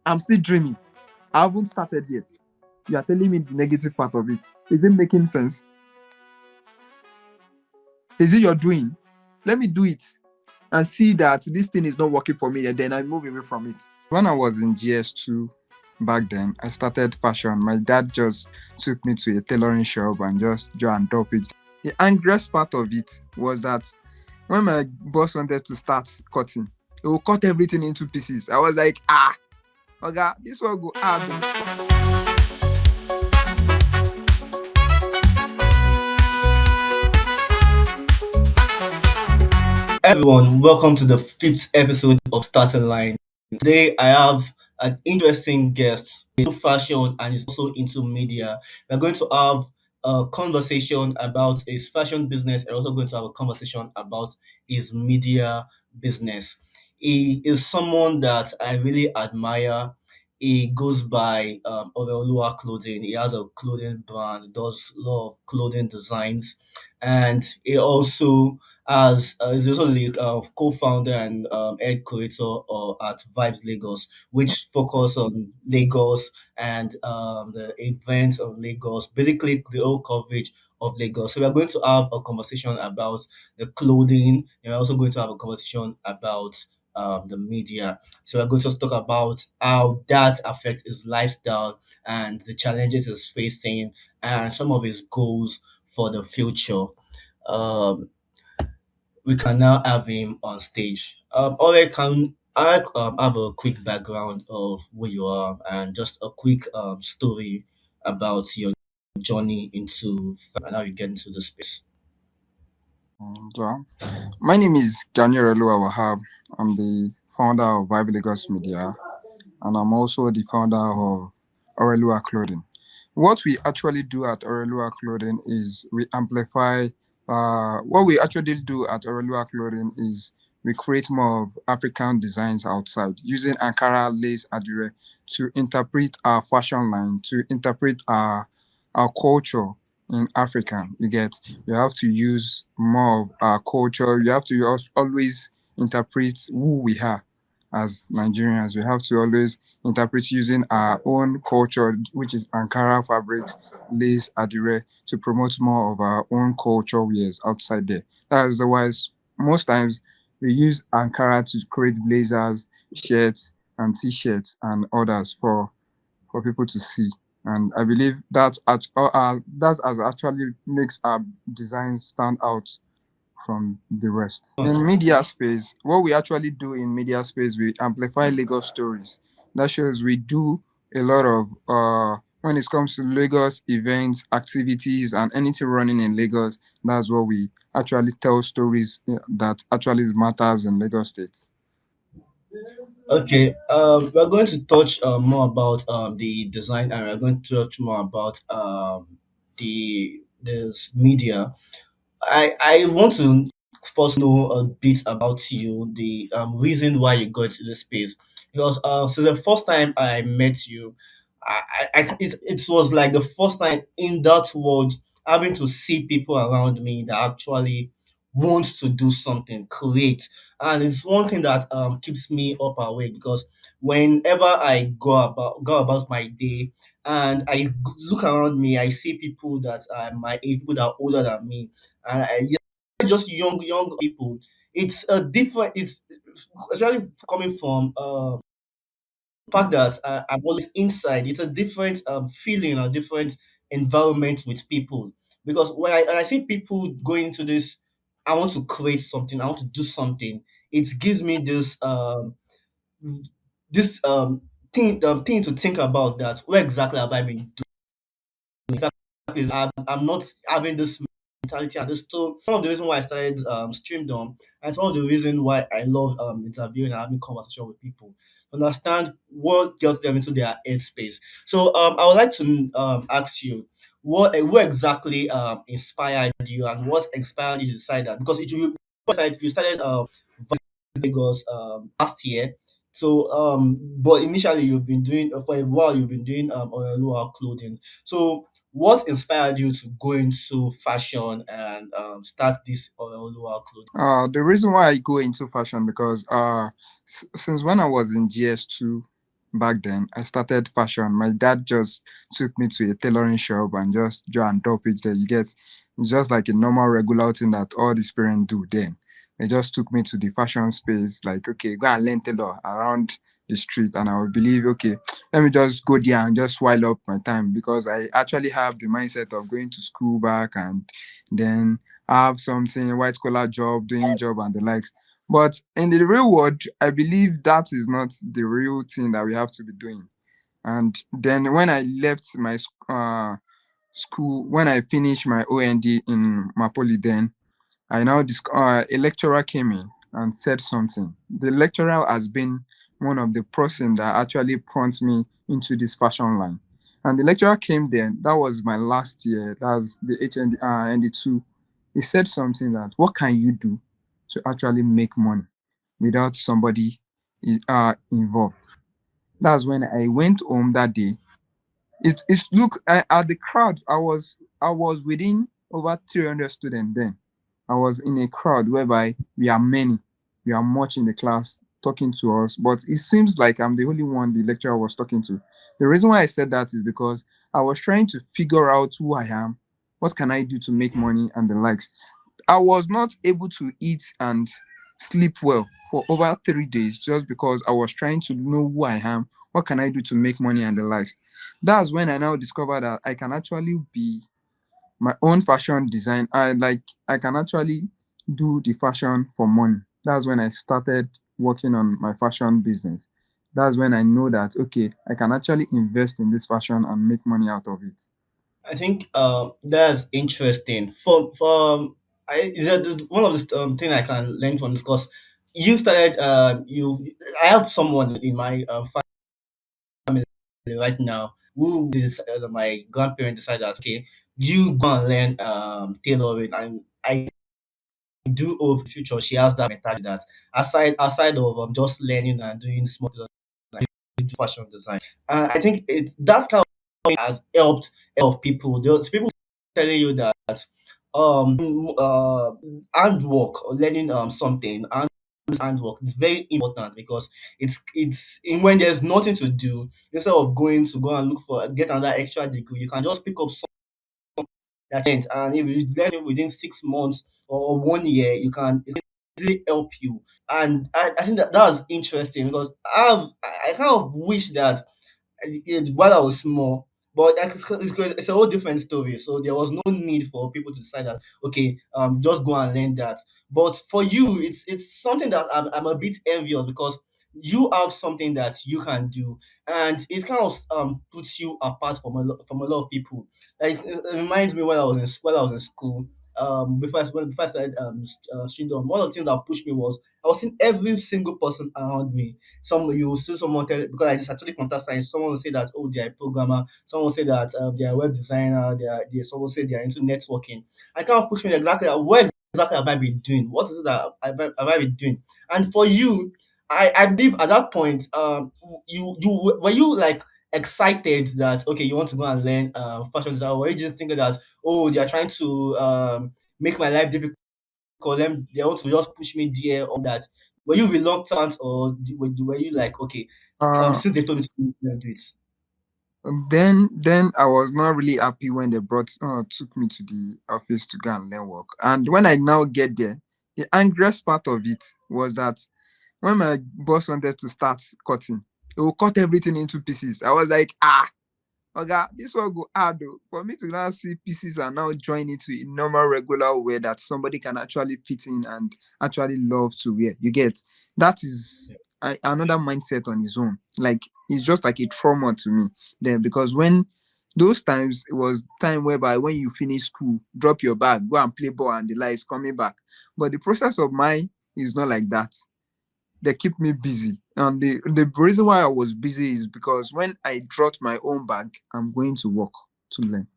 I'm still dreaming. I haven't started yet. You are telling me the negative part of it. Is it making sense? Is it your doing? Let me do it and see that this thing is not working for me, and then I move away from it. When I was in GS2 back then, I started fashion. My dad just took me to a tailoring shop and just draw and drop it. The angriest part of it was that when my boss wanted to start cutting, he will cut everything into pieces. I was like, okay, this one go hard. Everyone, welcome to the fifth episode of Starting Line. Today, I have an interesting guest into fashion and is also into media. We're going to have a conversation about his fashion business and also going to have a conversation about his media business. He is someone that I really admire. He goes by Horeoluwa Clothing. He has a clothing brand, does a lot of clothing designs, and he also is also the co-founder and head creator at Vibes Lagos, which focus on Lagos and the events of Lagos, basically the whole coverage of Lagos. So we are going to have a conversation about the clothing, and we're also going to have a conversation about the media. So we're going to talk about how that affects his lifestyle and the challenges he's facing and some of his goals for the future. Um, we can now have him on stage. Ore, can I have a quick background of who you are and just a quick story about your journey into and how you get into the space? So, my name is Ganiyu Oreoluwa Wahab. I'm the founder of Vibe Lagos Media, and I'm also the founder of Horeoluwa Clothing. What we actually do at Horeoluwa Clothing is we amplify. What we actually do at Horeoluwa Clothing is we create more of African designs outside using Ankara lace adire to interpret our fashion line, to interpret our culture in Africa. You have to use more of our culture. You have to always interpret who we are as Nigerians. We have to always interpret using our own culture, which is Ankara fabrics, lace, adire, to promote more of our own culture wears outside there. That is why most times we use Ankara to create blazers, shirts, and t-shirts and others for people to see. And I believe that has actually makes our designs stand out from the rest. In media space, what we actually do in media space, we amplify Lagos stories. That shows we do a lot of when it comes to Lagos events, activities, and anything running in Lagos. That's what we actually tell stories that actually matters in Lagos State. Okay, we're going to touch more about the design and we're going to touch more about the media. I want to first know a bit about you, the reason why you got into this space. Because so the first time I met you, it was like the first time in that world having to see people around me that actually wants to do something, create. And it's one thing that keeps me up awake because whenever I go about my day and look around me, I see people that are my age, people that are older than me, and just young people. It's a different. It's especially coming from fact that I'm always inside. It's a different feeling, a different environment with people. Because when I see people going into this, I want to create something. I want to do something. It gives me this thing to think about. That where exactly have I been is I'm not having this mentality and this. So some of the reason why I started Streamdorm and some of the reason why I love interviewing and having conversation with people, understand what gets them into their headspace. So I would like to ask you what exactly inspired you and what inspired you to decide that because you started Lagos last year. So, but initially you've been doing for a while. You've been doing Oreoluwa Clothing. So, what inspired you to go into fashion and start this Oreoluwa Clothing? The reason why I go into fashion because since when I was in GS2 back then. I started fashion. My dad just took me to a tailoring shop and just draw and drop it there. You get it's just like a normal regular thing that all these parents do then. They just took me to the fashion space, like, okay, go and learn tailor around the street. And I would believe, okay, let me just go there and just while up my time because I actually have the mindset of going to school back and then have something, white collar job, doing job and the likes. But in the real world, I believe that is not the real thing that we have to be doing. And then when I left my school, when I finished my OND in Mapoli, then a lecturer came in and said something. The lecturer has been one of the person that actually prompted me into this fashion line. And the lecturer came there. That was my last year. That was the HND, ND2. He said something that, what can you do to actually make money without somebody involved? That's when I went home that day. It's look at the crowd. I was within over 300 students then. I was in a crowd whereby we are many, we are much in the class talking to us, but it seems like I'm the only one the lecturer was talking to. The reason why I said that is because I was trying to figure out who I am, what can I do to make money and the likes. I was not able to eat and sleep well for over 3 days just because I was trying to know who I am, what can I do to make money and the likes. That's when I now discovered that I can actually be my own fashion design. I can actually do the fashion for money. That's when I started working on my fashion business. That's when I know that okay, I can actually invest in this fashion and make money out of it. I think that's interesting. For is that one of the thing I can learn from this? Because you started you I have someone in my family right now who my grandparents decided that okay, you go and learn tailoring, and I do hope in the future she has that mentality that aside of just learning and doing small like do fashion design. I think it's that kind of thing has helped a lot of people. There's people telling you that um uh handwork or learning something and handwork is very important because it's in when there's nothing to do, instead of going to go and look for get another extra degree, you can just pick up that change. And if you learn it within 6 months or 1 year, you can it can easily help you. And I think that was interesting because I kind of wish that while I was small. But like, it's a whole different story. So there was no need for people to decide that okay, just go and learn that. But for you, it's something that I'm a bit envious because you have something that you can do, and it kind of puts you apart from a lot of people. Like it reminds me when I was in school. Before I started Streamdorm, one of the things that pushed me was I was seeing every single person around me. Some you will see someone tell because I just actually computer science. Someone will say that oh they are a programmer. Someone will say that they are a web designer. Someone will say they are into networking. I kind of push me exactly like, what exactly have I been doing? What is it that have I been doing? And for you, I believe at that point you were you like excited that okay you want to go and learn fashion design, or were you just thinking that oh they are trying to make my life difficult? Them they want to just push me there or that. Were you reluctant or were you like okay, Uh, since they told me to do it? then I was not really happy when they brought took me to the office to go and learn work. And when I now get there, the angriest part of it was that when my boss wanted to start cutting, he will cut everything into pieces. I was like, okay, this one go hard though. For me to now see pieces and now join it to a normal regular way that somebody can actually fit in and actually love to wear. You get that is another mindset on his own. Like it's just like a trauma to me. Then because when those times it was time whereby when you finish school, drop your bag, go and play ball and the lights coming back. But the process of mine is not like that. They keep me busy. And the reason why I was busy is because when I dropped my own bag, I'm going to work to learn.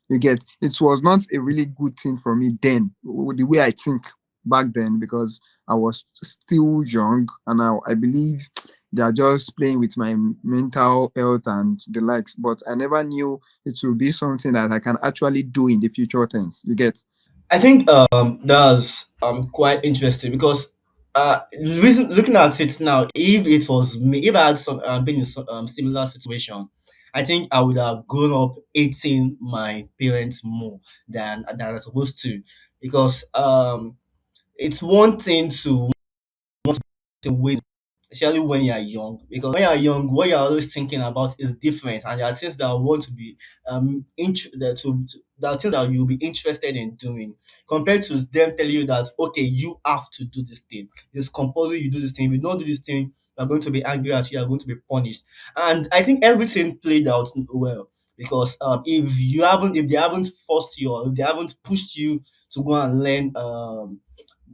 You get it was not a really good thing for me then, the way I think back then, because I was still young and I believe they are just playing with my mental health and the likes. But I never knew it will be something that I can actually do in the future things. You get I think that's quite interesting because looking at it now, if it was me, if I had been in some similar situation, I think I would have grown up hating my parents more than I was supposed to, because it's one thing to win, especially when you are young. Because when you are young, what you're always thinking about is different, and there are things that I want to be there are things that you'll be interested in doing, compared to them telling you that okay, you have to do this thing. It's compulsory you do this thing. If you don't do this thing, you're going to be angry at you. You're going to be punished. And I think everything played out well, because if they haven't forced you, or if they haven't pushed you to go and learn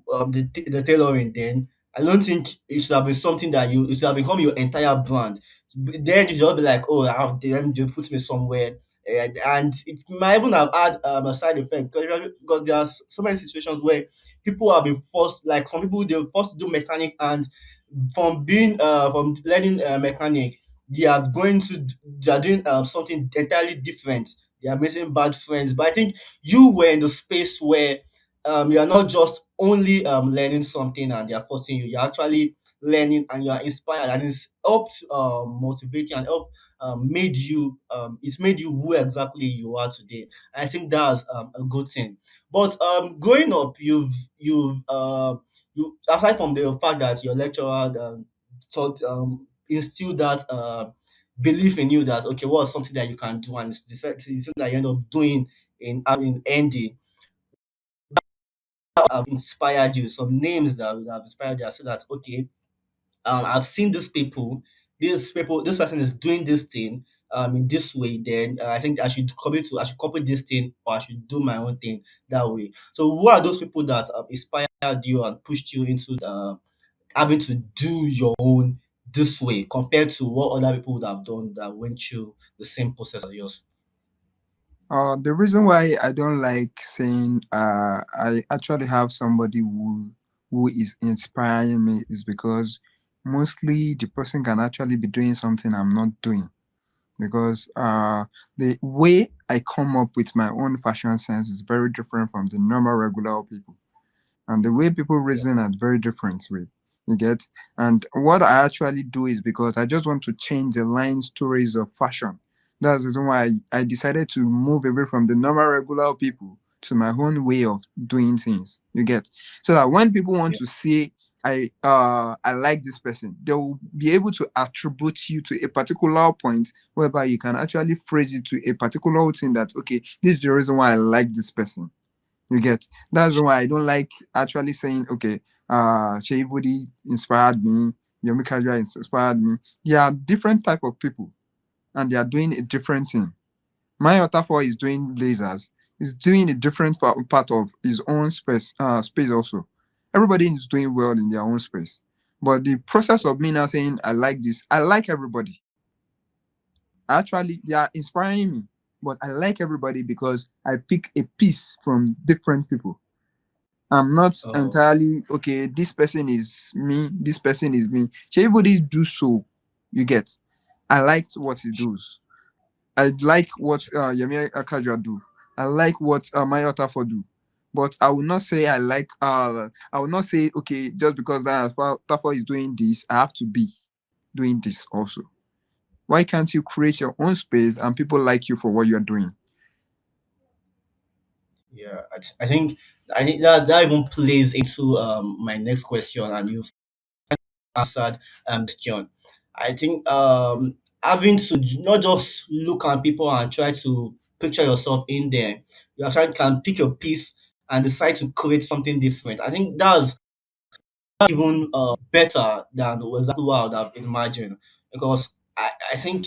the tailoring, then I don't think it should have been something that it should have become your entire brand. Then you should be like, oh, I have them, they put me somewhere. And it might even have had a side effect, because there are so many situations where people have been forced, like some people they're forced to do mechanic, and from learning mechanic, they are doing something entirely different. They are making bad friends. But I think you were in the space where you are not just only learning something and they are forcing you. You're actually learning and you are inspired, and it's helped motivate you, and help it's made you who exactly you are today. I think that's a good thing. But growing up, you, aside from the fact that your lecturer taught instilled that belief in you that okay, what's something that you can do, and it's something that you end up doing in ND, have inspired you, some names that would have inspired you, so that okay, I've seen this person is doing this thing in this way, then I think I should copy this thing, or I should do my own thing that way. So who are those people that inspired you and pushed you into having to do your own this way, compared to what other people would have done that went through the same process as yours? The reason why I don't like saying I actually have somebody who is inspiring me is because mostly the person can actually be doing something I'm not doing. Because the way I come up with my own fashion sense is very different from the normal regular people, and the way people Yeah. reason are very different way. You get? And what I actually do is because I just want to change the line stories of fashion. That's the reason why I decided to move away from the normal regular people to my own way of doing things. You get? So that when people want Yeah. to say I like this person, they will be able to attribute you to a particular point whereby you can actually phrase it to a particular thing that okay, this is the reason why I like this person. You get? That's why I don't like actually saying, okay, Shea Woody inspired me, Yomi Kajua inspired me. They are different type of people and they are doing a different thing. My Otafo is doing blazers. He's doing a different part of his own space also. Everybody is doing well in their own space. But the process of me now saying I like this, I like everybody. Actually, they are inspiring me. But I like everybody because I pick a piece from different people. I'm not Oh, entirely okay. This person is me. This person is me. So everybody do so. You get. I liked what he does. I like what Yemi Akajwa do. I like what Maya Otafo do. But I will not say I like. I will not say okay just because that Tafo is doing this, I have to be doing this also. Why can't you create your own space and people like you for what you're doing? yeah. I think that even plays into my next question, and you've answered this, John. I think having to not just look at people and try to picture yourself in there, you actually can pick your piece and decide to create something different. I think that's even better than exactly what I would have imagined, because I think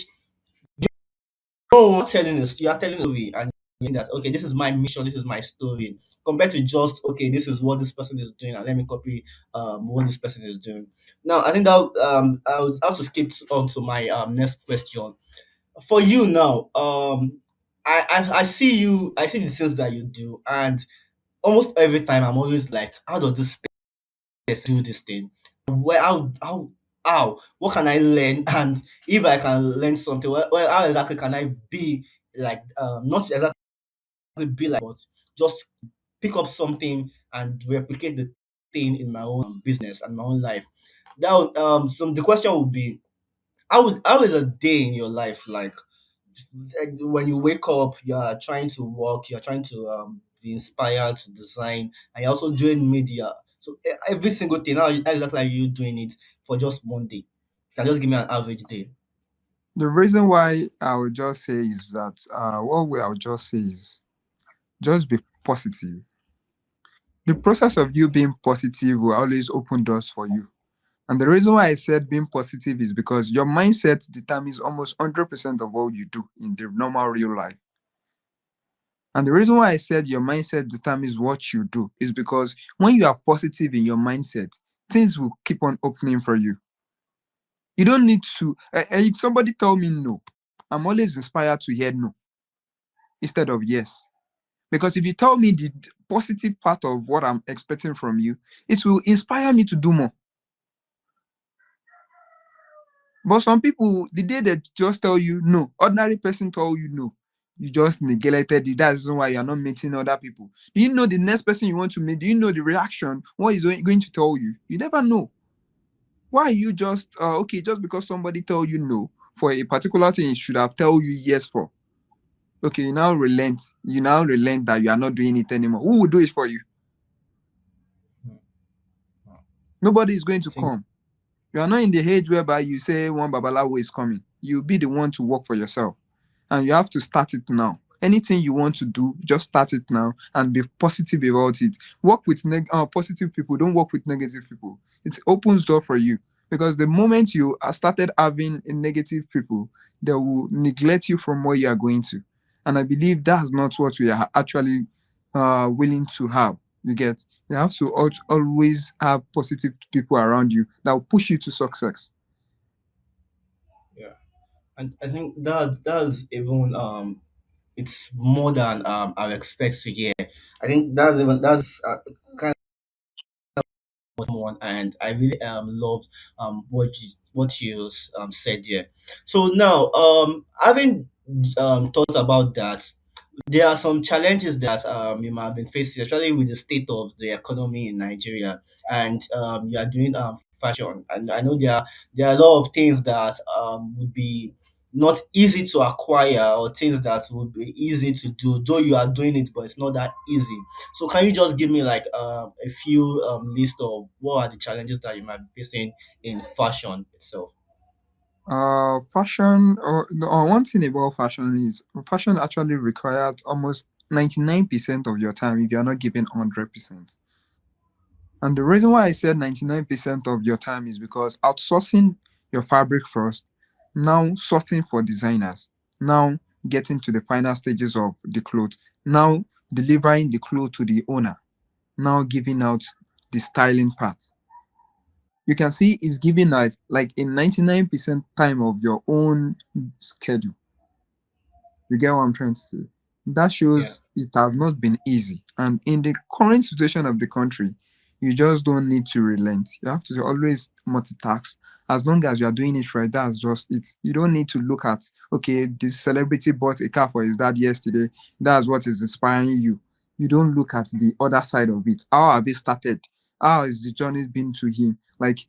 no telling this, you are telling a story, and you're that okay, this is my mission, this is my story, compared to just okay, this is what this person is doing, and let me copy what this person is doing. Now, I think that I would have to skip on to my next question. For you now, I see I see the things that you do, and almost every time I'm always like, how does this person do this thing? Well, what can I learn? And if I can learn something, how exactly can I be like not exactly be like, but just pick up something and replicate the staying in my own business and my own life. So the question would be, how is a day in your life like? When you wake up, you are trying to work, you're trying to be inspired to design, and you're also doing media. So every single thing, how exactly are you doing it for just one day? You can just give me an average day. The reason why I would just say is that what way I would just say is just be positive. The process of you being positive will always open doors for you. And the reason why I said being positive is because your mindset determines almost 100% of what you do in the normal real life. And the reason why I said your mindset determines what you do is because when you are positive in your mindset, things will keep on opening for you. You don't need to, if somebody tell me no, I'm always inspired to hear no instead of yes. Because if you tell me the positive part of what I'm expecting from you, it will inspire me to do more. But some people, the day they just tell you no, ordinary person tell you no, you just neglected it. That's the reason why you're not meeting other people. Do you know the next person you want to meet? Do you know the reaction? What is going to tell you? You never know. Why are you just okay? Just because somebody tell you no for a particular thing, you should have tell you yes for. Okay, you now relent. You now relent that you are not doing it anymore. Who will do it for you? Hmm. Nobody is going I to think come. You are not in the age whereby you say one babalawo is coming. You'll be the one to work for yourself. And you have to start it now. Anything you want to do, just start it now and be positive about it. Work with positive people. Don't work with negative people. It opens door for you because the moment you are started having negative people, they will neglect you from where you are going to. And I believe that's not what we are actually willing to have. You get, you have to always have positive people around you that will push you to success. yeah, and I think that's even it's more than I expect to hear. I think that's kind one, and I really love what you said there. So now, having thought about that, there are some challenges that you might have been facing, especially with the state of the economy in Nigeria, and you are doing fashion, and I know there are a lot of things that would be not easy to acquire, or things that would be easy to do, though you are doing it, but it's not that easy. So can you just give me like a few list of what are the challenges that you might be facing in fashion itself? Fashion, or one thing about fashion is fashion actually requires almost 99% of your time if you're not giving 100%. And the reason why I said 99% of your time is because outsourcing your fabric first, now sorting for designers, now getting to the final stages of the clothes, now delivering the clothes to the owner, now giving out the styling part. You can see it's giving out like a 99% time of your own schedule. You get what I'm trying to say? That Yeah. shows it has not been easy. And in the current situation of the country, you just don't need to relent. You have to always multitask. As long as you are doing it right, that's just it. You don't need to look at, okay, this celebrity bought a car for his dad yesterday. That's what is inspiring you. You don't look at the other side of it. How have it started? How has the journey been to him? Like,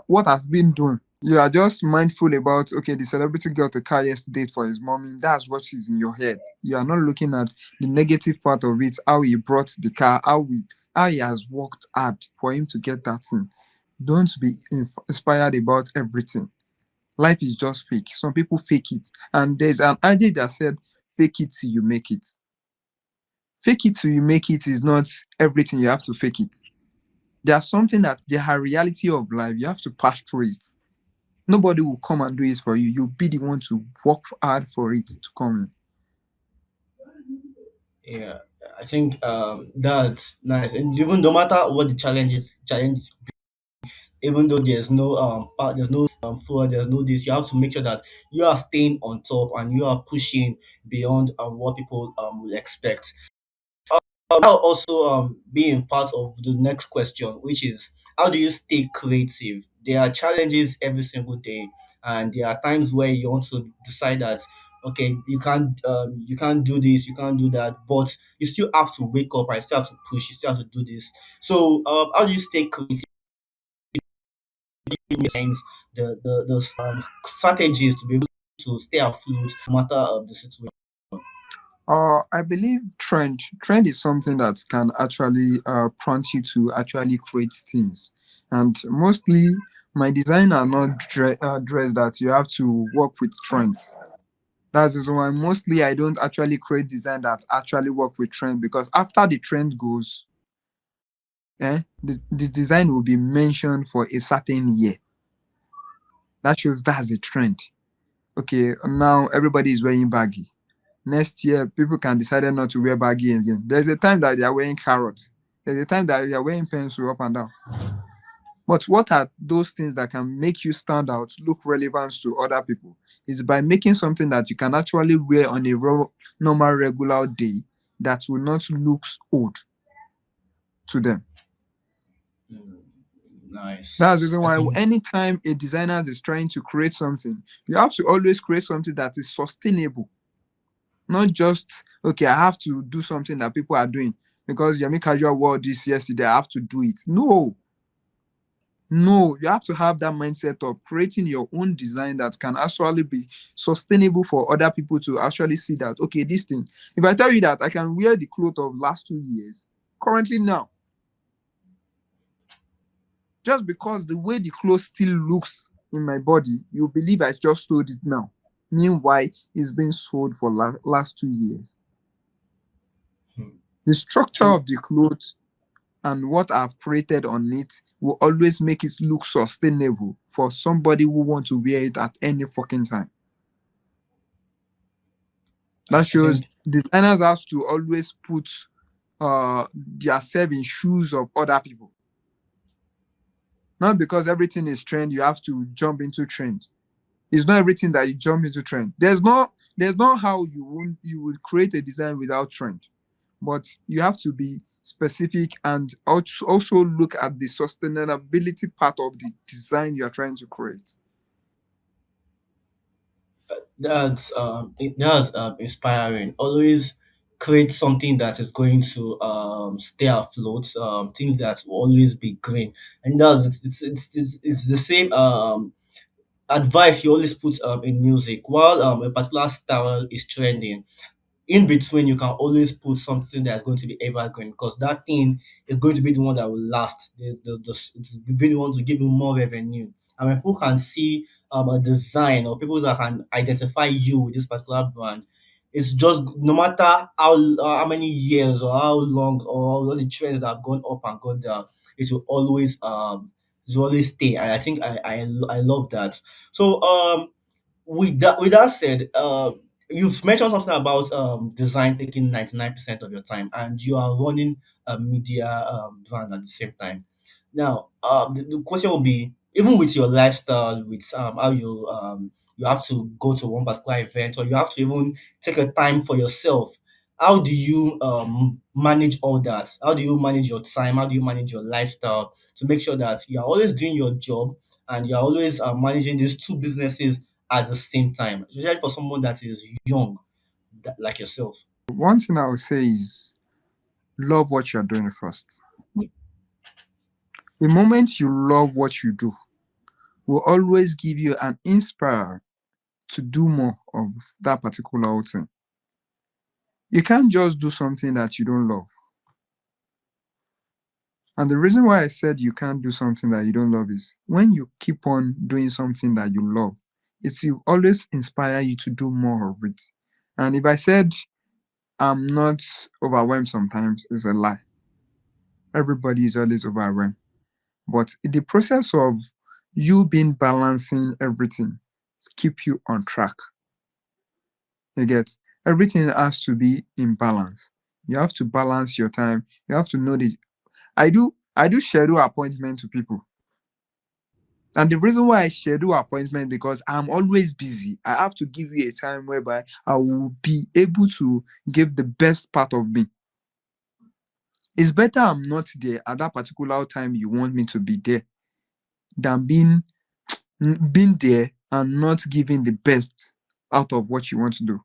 what has been doing? You are just mindful about, okay, the celebrity got a car yesterday for his mommy. That's what is in your head. You are not looking at the negative part of it, how he brought the car, how he has worked hard for him to get that thing. Don't be inspired about everything. Life is just fake. Some people fake it. And there's an idea that said, fake it till you make it. Fake it till you make it is not everything you have to fake it. There's something that the reality of life, you have to pass through it. Nobody will come and do it for you. You'll be the one to work hard for it to come in. Yeah, I think that's nice. And even no matter what the challenges, even though there's no forward, there's no this, you have to make sure that you are staying on top and you are pushing beyond what people will expect. Now also being part of the next question, which is how do you stay creative? There are challenges every single day, and there are times where you want to decide that okay, you can't do this, you can't do that, but you still have to wake up and you still have to push, you still have to do this. So how do you stay creative behind the strategies to be able to stay afloat no matter the situation? I believe trend is something that can actually prompt you to actually create things, and mostly my design are not dressed that you have to work with trends. That's the reason why mostly I don't actually create design that actually work with trend, because after the trend goes, the design will be mentioned for a certain year. That shows that's a trend. Okay, now everybody is wearing baggy. Next year, people can decide not to wear baggy again. There's a time that they are wearing carrots. There's a time that they are wearing pencil up and down. But what are those things that can make you stand out, look relevant to other people? Is by making something that you can actually wear on a normal, regular day that will not look old to them. Mm, nice. That's the reason I why think anytime a designer is trying to create something, you have to always create something that is sustainable. Not just, okay, I have to do something that people are doing because Yami Casual wore this yesterday, I have to do it. No, no, you have to have that mindset of creating your own design that can actually be sustainable for other people to actually see that, okay, this thing. If I tell you that I can wear the clothes of last 2 years, currently now, just because the way the clothes still looks in my body, you believe I just sold it now. Meanwhile, it's been sold for last 2 years. hmm. The structure So of the clothes and what I've created on it will always make it look sustainable for somebody who wants to wear it at any fucking time. That I shows think designers have to always put their self in shoes of other people. Not because everything is trend, you have to jump into trend. It's not everything that you jump into trend. There's not how you would create a design without trend. But you have to be specific and also look at the sustainability part of the design you are trying to create. that's inspiring. Always create something that is going to stay afloat. Things that will always be green, and it's the same advice you always put in music. While a particular style is trending, in between you can always put something that's going to be evergreen because that thing is going to be the one that will last. It's be the one to give you more revenue. And when people can see a design or people that can identify you with this particular brand, it's just no matter how many years or how long or all the trends that have gone up and gone down, it will always stay. And I think I love that. So with that said, you've mentioned something about design taking 99% of your time, and you are running a media brand at the same time. Now, the question will be, even with your lifestyle, with how you have to go to one particular event, or you have to even take a time for yourself. How do you manage all that? How do you manage your time? How do you manage your lifestyle to make sure that you are always doing your job and you are always managing these two businesses at the same time, especially for someone that is young, like yourself? One thing I would say is love what you're doing first. The moment you love what you do will always give you an inspire to do more of that particular thing. You can't just do something that you don't love. And the reason why I said you can't do something that you don't love is when you keep on doing something that you love, it will always inspire you to do more of it. And if I said I'm not overwhelmed sometimes, it's a lie. Everybody is always overwhelmed. But in the process of you being balancing everything, keep you on track. You get everything has to be in balance. You have to balance your time. You have to know that I do schedule appointment to people. And the reason why I schedule appointment because I'm always busy. I have to give you a time whereby I will be able to give the best part of me. It's better I'm not there at that particular time you want me to be there than being there and not giving the best out of what you want to do.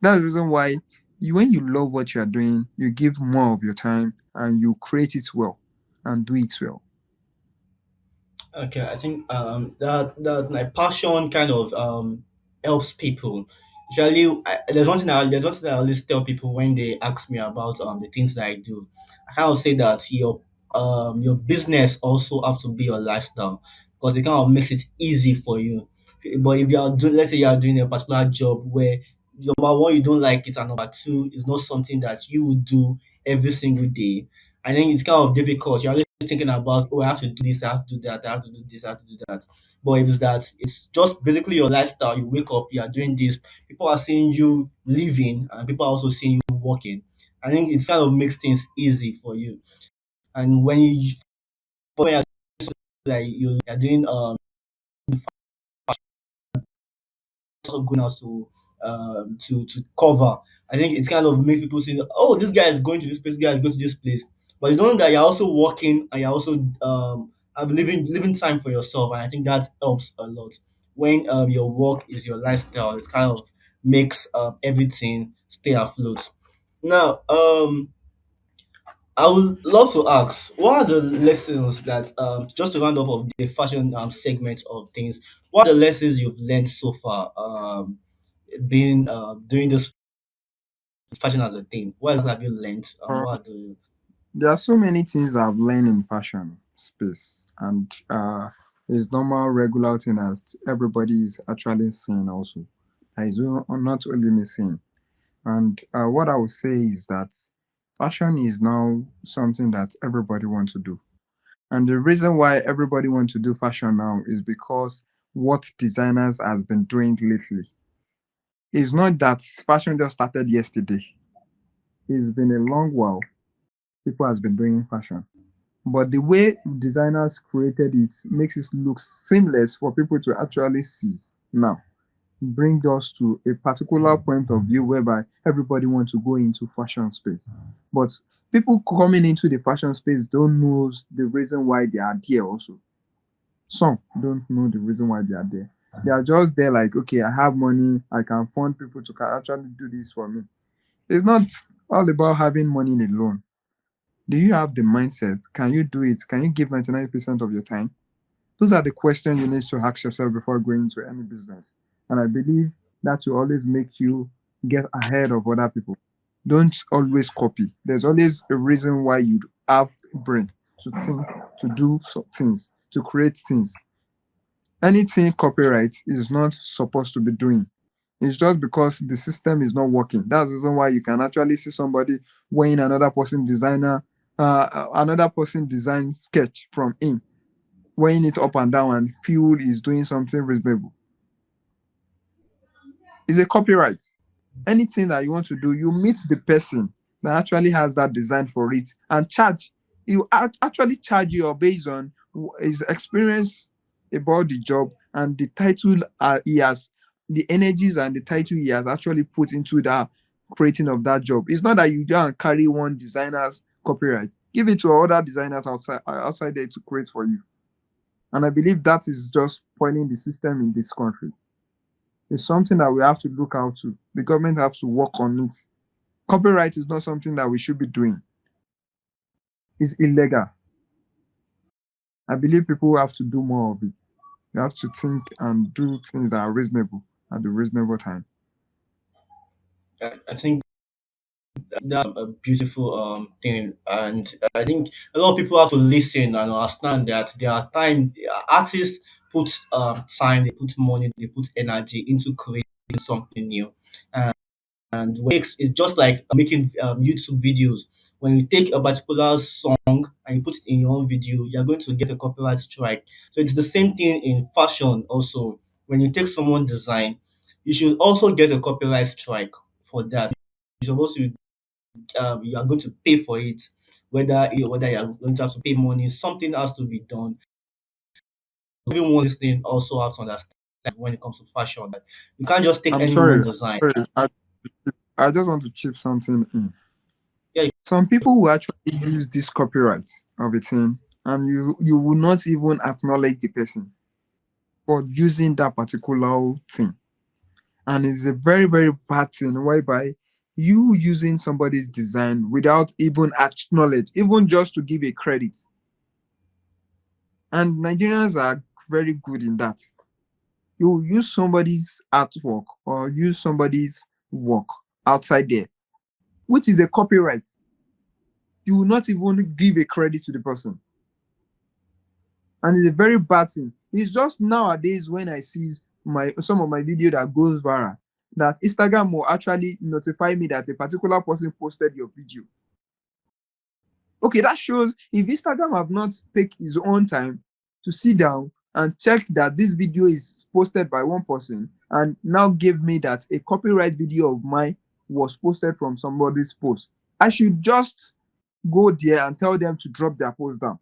That's the reason why when you love what you are doing, you give more of your time and you create it well and do it well. Okay, I think that my passion kind of helps people. Usually, there's one thing I always tell people when they ask me about the things that I do. I kind of say that your business also have to be your lifestyle, because it kind of makes it easy for you. But if you are doing, let's say you are doing a particular job where number one you don't like it, and number two is not something that you would do every single day, I think it's kind of difficult. You're always thinking about, oh, I have to do this, I have to do that, I have to do this, I have to do that. But if it's that, it's just basically your lifestyle. You wake up, you are doing this. People are seeing you living, and people are also seeing you working. I think it kind of makes things easy for you. And when you're like you're doing also going out to cover. I think it kind of makes people say, "Oh, this guy is going to this place. This guy is going to this place." But you don't know that you're also working and you're also have living time for yourself, and I think that helps a lot. When your work is your lifestyle, it kind of makes everything stay afloat. Now, I would love to ask, what are the lessons that just to round up of the fashion segment of things? What are the lessons you've learned so far? Being doing this fashion as a thing. What have you learned? Uh, What are the there are so many things I've learned in fashion space, and it's normal, regular thing that everybody is actually seeing also. Not only me seeing. And what I would say is that fashion is now something that everybody wants to do. And the reason why everybody wants to do fashion now is because what designers has been doing lately. It's not that fashion just started yesterday. It's been a long while people has been doing fashion. But the way designers created it makes it look seamless for people to actually see now. Bring us to a particular point of view whereby everybody wants to go into fashion space. But people coming into the fashion space don't know the reason why they are there also. Some don't know the reason why they are there. They are just there like, okay, I have money, I can fund people to actually do this for me. It's not all about having money alone. Do you have the mindset? Can you do it? Can you give 99% of your time? Those are the questions you need to ask yourself before going into any business. And I believe that will always make you get ahead of other people. Don't always copy. There's always a reason why you have a brain to think, to do things, to create things. Anything copyright is not supposed to be doing. It's just because the system is not working. That's the reason why you can actually see somebody wearing another person design sketch from him, weighing it up and down and feel is doing something reasonable. It's a copyright. Anything that you want to do, you meet the person that actually has that design for it and charge. You actually charge you based on his experience about the job and the title he has, the energies and the title he has actually put into that creating of that job. It's not that you don't carry one designer's copyright. Give it to other designers outside there to create for you. And I believe that is just spoiling the system in this country. It's something that we have to look out to. The government has to work on it. Copyright is not something that we should be doing. It's illegal. I believe people have to do more of it. They have to think and do things that are reasonable at the reasonable time. I think that's a beautiful thing, and I think a lot of people have to listen and understand that there are time artists put time, they put money, they put energy into creating something new, and what it makes is just like making YouTube videos. When you take a particular song and you put it in your own video, you're going to get a copyright strike. So it's the same thing in fashion also. When you take someone's design, you should also get a copyright strike for that. You're supposed to you are going to pay for it, whether you are going to have to pay money, something has to be done. Everyone listening also have to understand when it comes to fashion that you can't just take I'm anyone sorry. design. Sorry. I just want to chip something in. Yeah, Some people will actually use this copyright of a thing and you will not even acknowledge the person for using that particular thing. And it's a very, very bad thing whereby you using somebody's design without even acknowledge, even just to give a credit. And Nigerians are very good in that. You use somebody's artwork or use somebody's work outside there, which is a copyright. You will not even give a credit to the person. And it's a very bad thing. It's just nowadays when I see some of my video that goes viral, that Instagram will actually notify me that a particular person posted your video. Okay, that shows if Instagram have not take his own time to sit down and check that this video is posted by one person and now give me that a copyright video of mine was posted from somebody's post, I should just go there and tell them to drop their post down.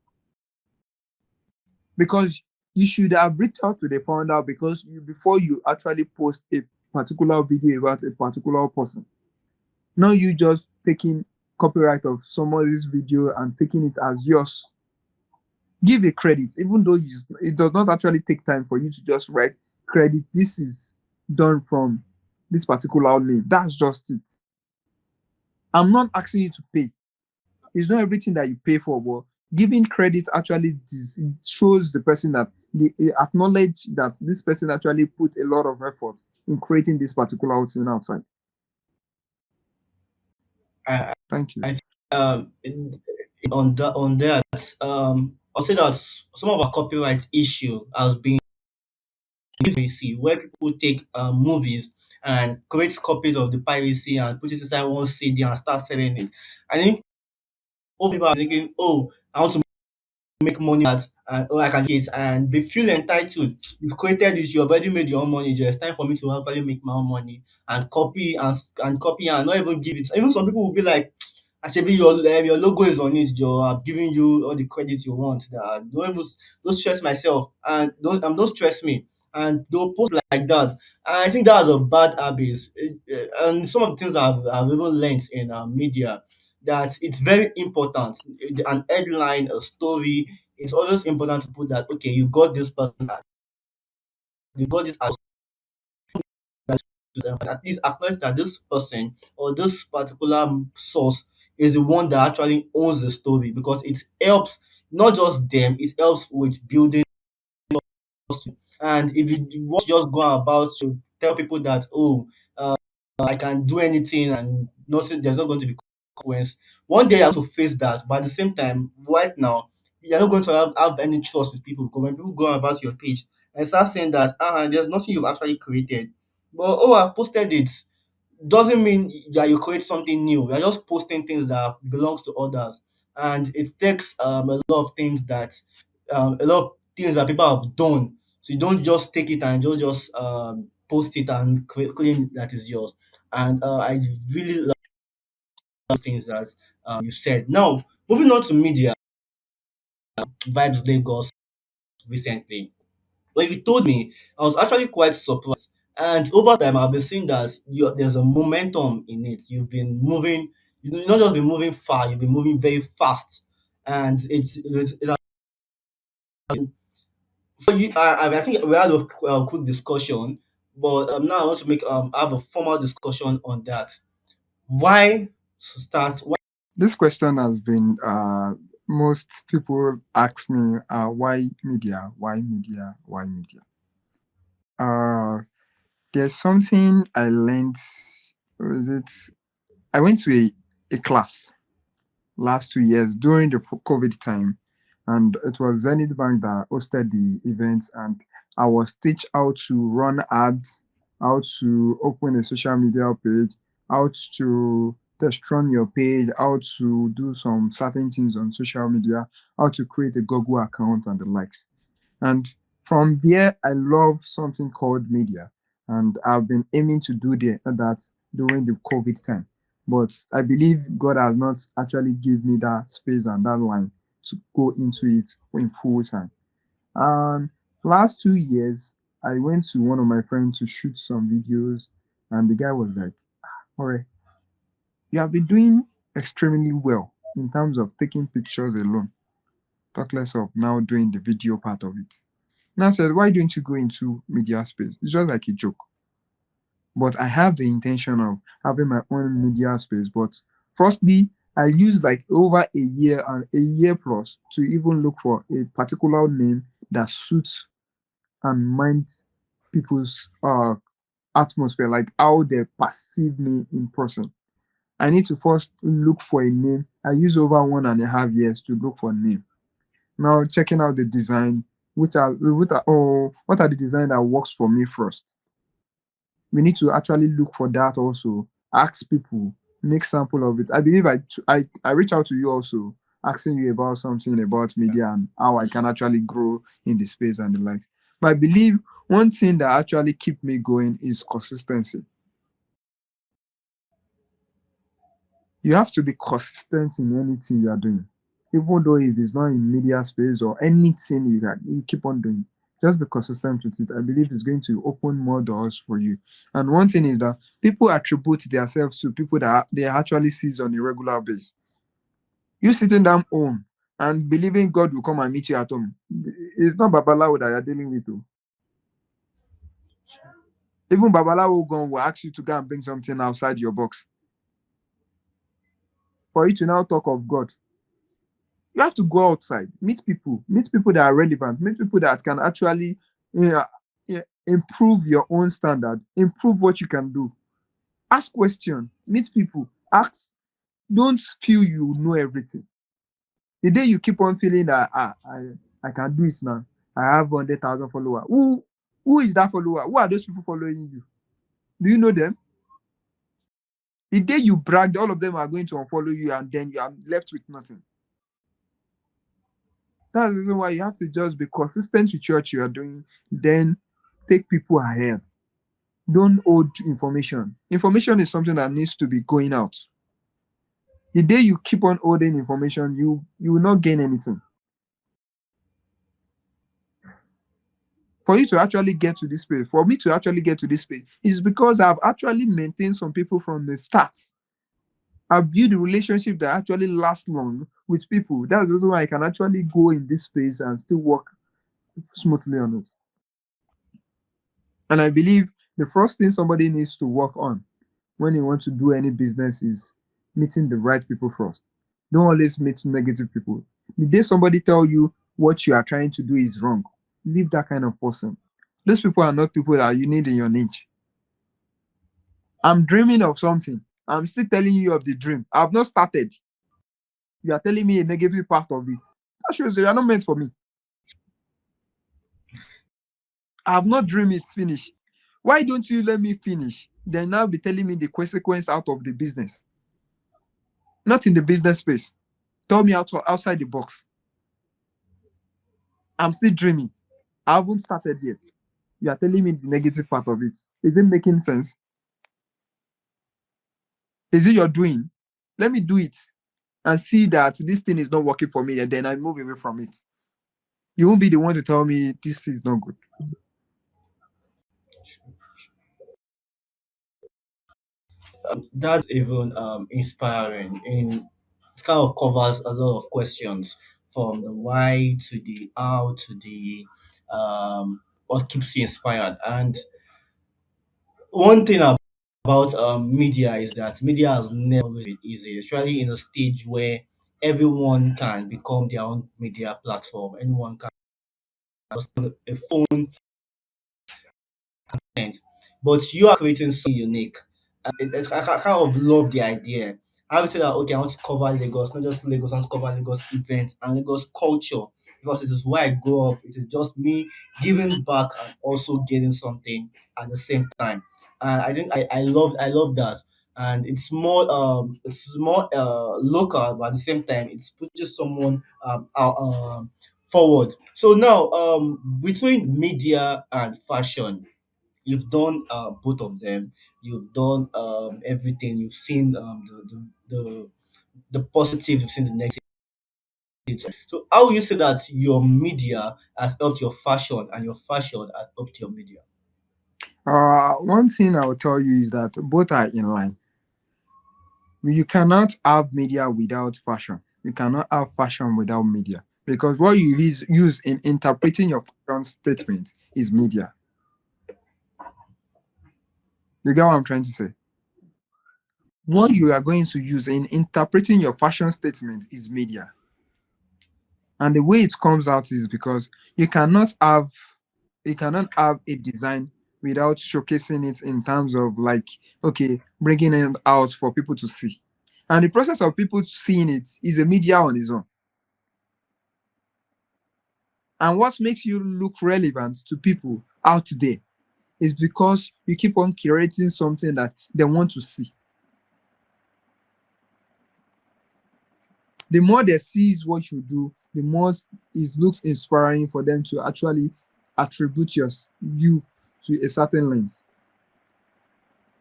Because you should have reached out to the founder before you actually post a particular video about a particular person. Now you just taking copyright of somebody's video and taking it as yours. Give a credit, even though it does not actually take time for you to just write credit. This is done from this particular name. That's just it. I'm not asking you to pay. It's not everything that you pay for, but giving credit actually shows the person that they acknowledge that this person actually put a lot of effort in creating this particular thing outside. I, Thank you. I think on that, I'll say that some of our copyright issue has been piracy, where people take movies and create copies of the piracy and put it inside one CD and start selling it. I think all people are thinking, oh, I want to make money at and or I can get and be feel entitled. You've created this, you already made your own money. It's time for me to actually make my own money and copy and copy and not even give it. Even some people will be like, actually your logo is on it, Joe. I've given you all the credit you want. That don't stress myself and don't stress me. And they'll post like that. And I think that's a bad habit. And some of the things I've even learned in media that it's very important. An headline, a story, it's always important to put that, okay, you got this person, you got this at least acknowledge that this person or this particular source is the one that actually owns the story because it helps not just them, it helps with building. And if you want to just go about to tell people that, oh, I can do anything and nothing, there's not going to be consequence. One day you have to face that, but at the same time, right now, you're not going to have any trust with people because when people go about your page and start saying that, there's nothing you've actually created, but oh, I've posted it, doesn't mean that you create something new. You're just posting things that belongs to others, and it takes a lot of things that people have done. So you don't just take it and just post it and claim that is yours. And I really love things that you said. Now, moving on to media, Vibes Lagos recently. When you told me, I was actually quite surprised. And over time, I've been seeing that there's a momentum in it. You've been moving, you've not just been moving far, you've been moving very fast. And for you, I think we had a quick discussion, but now I want to have a formal discussion on that. Why start? Why This question has been most people ask me why media, why media, why media. Uh, there's something I learned. Was it? I went to a class last 2 years during the COVID time, and it was Zenith Bank that hosted the event, and I was teach how to run ads, how to open a social media page, how to test run your page, how to do some certain things on social media, how to create a Google account and the likes. And from there, I love something called media, and I've been aiming to do that during the COVID time. But I believe God has not actually give me that space and that line to go into it in full time. And last 2 years, I went to one of my friends to shoot some videos, and the guy was like, "Alright, you have been doing extremely well in terms of taking pictures alone. Talk less of now doing the video part of it." And I said, "Why don't you go into media space? It's just like a joke." but I have the intention of having my own media space. But firstly, I use like over a year and a year plus to even look for a particular name that suits and minds people's atmosphere, like how they perceive me in person. I need to first look for a name. I use over 1.5 years to look for a name. Now checking out the design, what are the design that works for me first. We need to actually look for that also. Ask people, make sample of it. I believe I reach out to you also, asking you about something about media and how I can actually grow in the space and the likes. But I believe one thing that actually keep me going is consistency. You have to be consistent in anything you are doing, even though if it's not in media space or anything you keep on doing. Just be consistent with it. I believe it's going to open more doors for you. And one thing is that people attribute themselves to people that they actually sees on a regular basis. You sitting down home and believing God will come and meet you at home. It's not Babalawo that you're dealing with. Oh. Even Babalawo will ask you to go and bring something outside your box for you to now talk of God. You have to go outside, meet people that are relevant, meet people that can actually uh, improve your own standard, improve what you can do. Ask questions, meet people, ask. Don't feel you know everything. The day you keep on feeling that I can do it now, I have 100,000 followers. Who is that follower? Who are those people following you? Do you know them? The day you brag, all of them are going to unfollow you, and then you are left with nothing. That's the reason why you have to just be consistent with what you are doing, then take people ahead. Don't hold information. Information is something that needs to be going out. The day you keep on holding information, you will not gain anything. For you to actually get to this place, for me to actually get to this place, is because I've actually maintained some people from the start. I've built a relationship that actually lasts long with people. That's the reason why I can actually go in this space and still work smoothly on it. And I believe the first thing somebody needs to work on when you want to do any business is meeting the right people first. Don't always meet negative people. The day somebody tell you what you are trying to do is wrong, leave that kind of person. Those people are not people that you need in your niche. I'm dreaming of something. I'm still telling you of the dream. I've not started. You are telling me a negative part of it. That shows you are not meant for me. I have not dreamed it finish. Why don't you let me finish? Then now be telling me the consequence out of the business. Not in the business space. Tell me outside the box. I'm still dreaming. I haven't started yet. You are telling me the negative part of it. Is it making sense? Is it your doing? Let me do it and see that this thing is not working for me, and then I move away from it. You won't be the one to tell me this is not good. That's even inspiring. It kind of covers a lot of questions from the why to the how to the what keeps you inspired. And one thing about media is that media has never always been easy, especially in a stage where everyone can become their own media platform. Anyone can just on a phone content, but you are creating something unique. And I kind of love the idea. I would say that okay, I want to cover Lagos, not just Lagos, I want to cover Lagos events and Lagos culture because it is where I grew up. It is just me giving back and also getting something at the same time. And I think I love that. And it's more local, but at the same time, it's pushes someone forward. So now, between media and fashion, you've done both of them. You've done everything. You've seen the positives. You've seen the negatives. So how will you say that your media has helped your fashion and your fashion has helped your media? One thing I will tell you is that both are in line. You cannot have media without fashion. You cannot have fashion without media. Because what you use in interpreting your fashion statement is media. You get what I'm trying to say? What you are going to use in interpreting your fashion statement is media. And the way it comes out is because you cannot have you cannot have a design without showcasing it in terms of like, okay, bringing it out for people to see. And the process of people seeing it is a media on its own. And what makes you look relevant to people out there is because you keep on curating something that they want to see. The more they sees what you do, the more it looks inspiring for them to actually attribute you to a certain lens.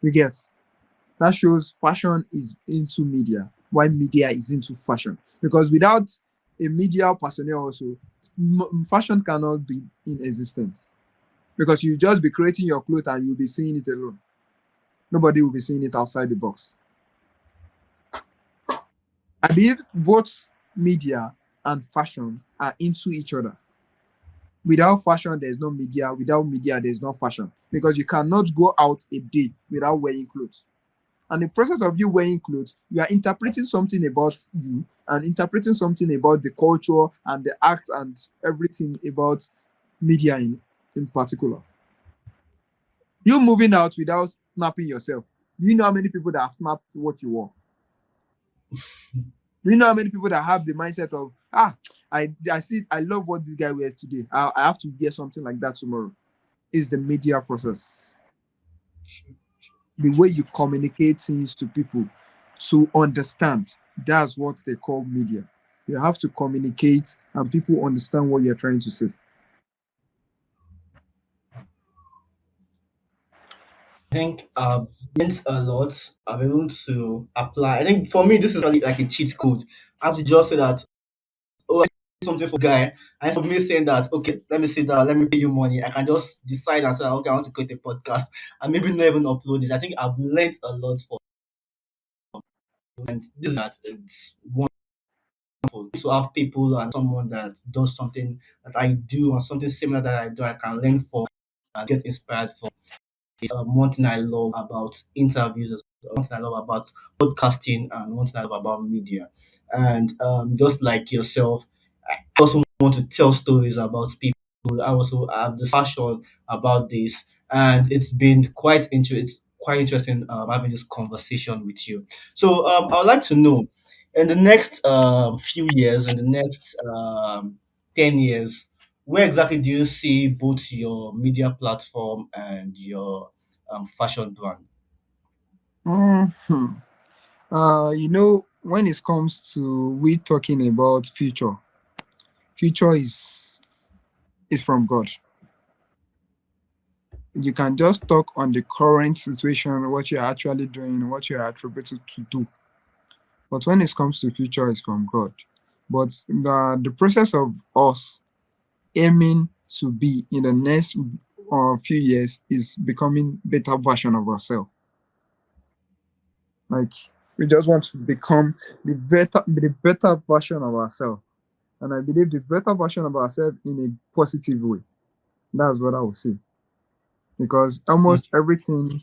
You get? That shows fashion is into media, why media is into fashion. Because without a media personnel also, fashion cannot be in existence. Because you just be creating your clothes and you'll be seeing it alone. Nobody will be seeing it outside the box. I believe both media and fashion are into each other. Without fashion, there's no media. Without media, there's no fashion. Because you cannot go out a day without wearing clothes. And the process of you wearing clothes, you are interpreting something about you and interpreting something about the culture and the act and everything about media in particular. You moving out without snapping yourself. Do you know how many people that have snapped what you wore? Do you know how many people that have the mindset of I see I love what this guy wears today. I have to wear something like that tomorrow. Is the media process. The way you communicate things to people to understand. That's what they call media. You have to communicate and people understand what you're trying to say. I think I've learned a lot. I'm able to apply. I think for me, this is like a cheat code. I have to just say that, oh, I see something for guy. And instead of me saying that, okay, let me sit down, let me pay you money, I can just decide and say, okay, I want to create a podcast and maybe not even upload it. I think I've learned a lot for and this is that it's wonderful to have people and someone that does something that I do or something similar that I do, I can learn from and get inspired from. It's one thing I love about interviews, one thing I love about podcasting, and one thing I love about media. And just like yourself, I also want to tell stories about people. I also have this passion about this, and it's quite interesting having this conversation with you. So I would like to know, in the next few years, in the next 10 years, where exactly do you see both your media platform and your fashion brand? Mhm. When it comes to we talking about future is from God. You can just talk on the current situation, what you're actually doing, what you're attributed to do. But when it comes to future, it's from God. But the process of us aiming to be in the next few years is becoming better version of ourselves. Like we just want to become the better version of ourselves. And I believe the better version of ourselves in a positive way. That's what I would say. Because almost everything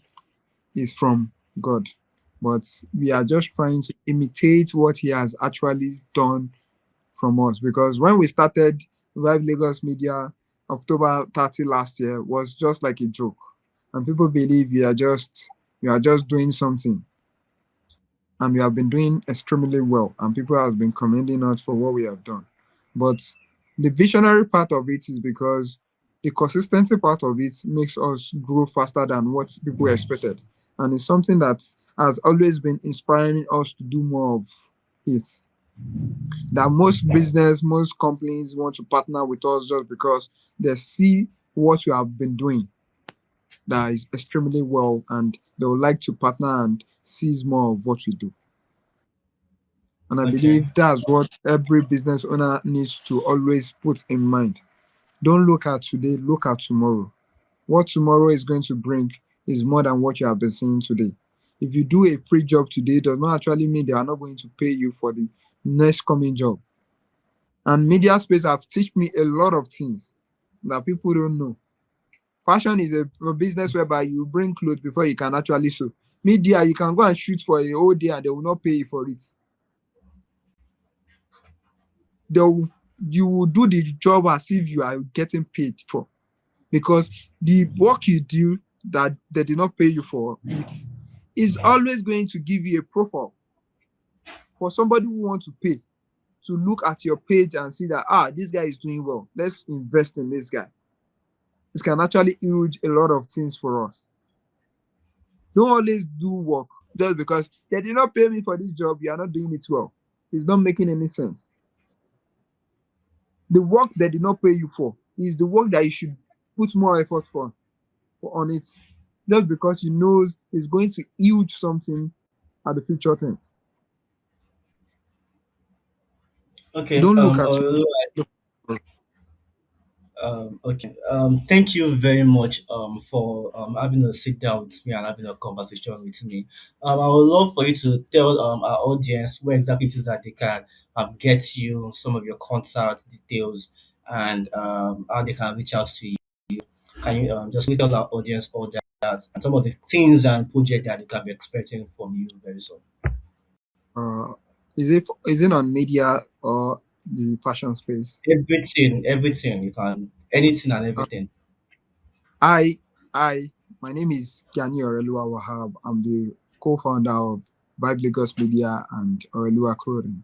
is from God. But we are just trying to imitate what He has actually done from us. Because when we started Live Lagos Media, October 30 last year was just like a joke. And people believe we are just doing something. And we have been doing extremely well. And people have been commending us for what we have done. But the visionary part of it is because the consistency part of it makes us grow faster than what people expected. And it's something that has always been inspiring us to do more of it. That most companies want to partner with us just because they see what we have been doing that is extremely well and they would like to partner and seize more of what we do. And I Okay. believe that's what every business owner needs to always put in mind. Don't look at today, look at tomorrow. What tomorrow is going to bring is more than what you have been seeing today. If you do a free job today, it does not actually mean they are not going to pay you for the next coming job. And media space have teach me a lot of things that people don't know. Fashion is a business whereby you bring clothes before you can actually sew. Media, you can go and shoot for a whole day and they will not pay you for it. They will, you will do the job as if you are getting paid for, because the work you do that they did not pay you for it is always going to give you a profile for somebody who wants to pay, to look at your page and see that, this guy is doing well, let's invest in this guy. This can actually yield a lot of things for us. Don't always do work just because they did not pay me for this job, you are not doing it well. It's not making any sense. The work they did not pay you for is the work that you should put more effort for on it, just because you know it's going to yield something at the future things. Okay. Don't look at Okay. Thank you very much for having a sit down with me and having a conversation with me. I would love for you to tell our audience where exactly it is that they can get you, some of your contact details, and how they can reach out to you. Can you just tell our audience all that and some of the things and projects that they can be expecting from you very soon? uh, is it on media or the fashion space? Everything you can, anything and Uh, everything. I I my name is Ganiyu Oreoluwa Wahab. I'm the co-founder of Vibe Lagos Media and Horeoluwa Clothing.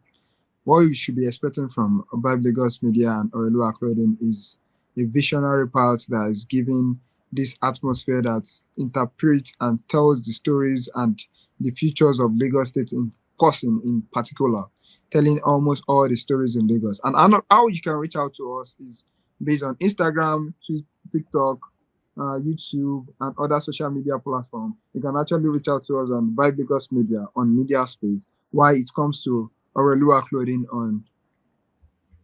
What you should be expecting from Vibe Lagos Media and Horeoluwa Clothing is a visionary part that is giving this atmosphere that interprets and tells the stories and the futures of Lagos State in person in particular, telling almost all the stories in Lagos. And how you can reach out to us is based on Instagram, TikTok, YouTube, and other social media platforms. You can actually reach out to us on Vibe Lagos Media on media space. Why it comes to Horeoluwa Clothing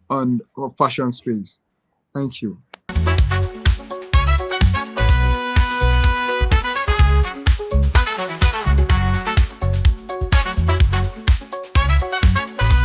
on fashion space. Thank you.